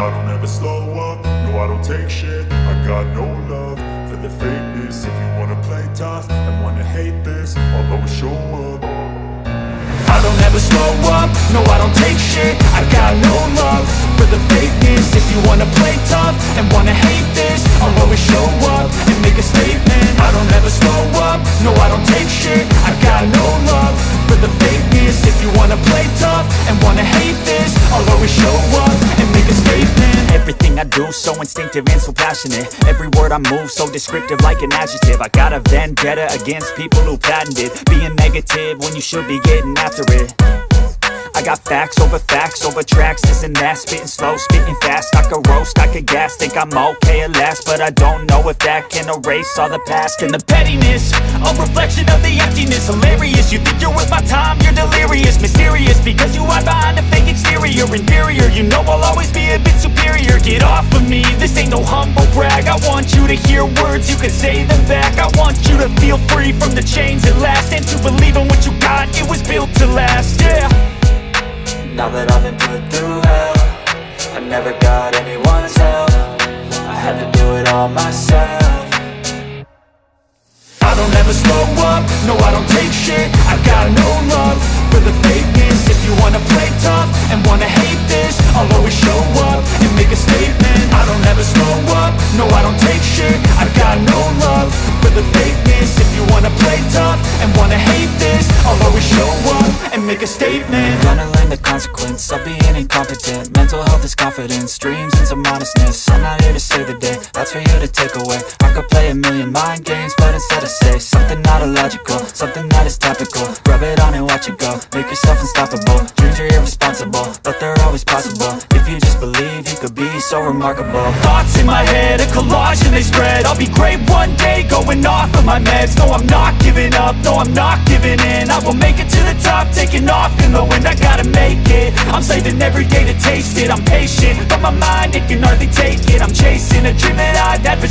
I don't ever slow up, no I don't take shit. I got no love for the fakeness. If you wanna play tough and wanna hate this, I'll always show up. I don't ever slow up, no I don't take shit. I got no love for the fakeness. If you wanna play tough and wanna hate this, I'll always show up and make a statement. I don't ever slow up, no I don't take shit. I got no love for the fakeness. If you wanna play tough and wanna hate this, I'll always show up and make a statement. Everything I do so instinctive and so passionate. Every word I move so descriptive like an adjective. I got a vendetta against people who patented being negative when you should be getting after it. I got facts over tracks, this and that. Spitting slow, spitting fast, I could roast, I could gas. Think I'm okay at last, but I don't know if that can erase all the past. And the pettiness, a reflection of the emptiness. Hilarious, you think you're worth my time, you're delirious. Mysterious, because you hide behind a fake exterior. Inferior, you know I'll always be a bit superior. Get off of me, this ain't no humble brag. I want you to hear words, you can say them back. I want you to feel free from the chains at last, and to believe in what you got, it was built to last, yeah. Now that I've been put through hell, I never got anyone's help. I had to do it all myself. I don't ever slow up, no I don't take shit. I got no love for the fakeness. If you wanna play tough and wanna hate this, I'll always show up and make a statement. I don't ever slow up, no I don't take shit. I got no love for the fakeness. If you wanna play tough and wanna hate this, I'll always show up and make a statement. Gonna learn the consequence of being incompetent. Mental health is confidence, dreams and some honestness. I'm not here to save the day, that's for you to take away. I could play a million mind games, but instead I say something not illogical, something that is topical. Rub it on and watch it go, make yourself unstoppable. Dreams are irresponsible, but they're always possible. If you just believe, you could be so remarkable. Thoughts in my head, a collage and they spread. I'll be great one day, going off of my meds. No, I'm not giving up, no, I'm not giving in. I will make it to the top, taking off in the wind. I gotta make it, I'm saving every day to taste it. I'm patient, but my mind, it can hardly take it. I'm chasing a dream that I've had for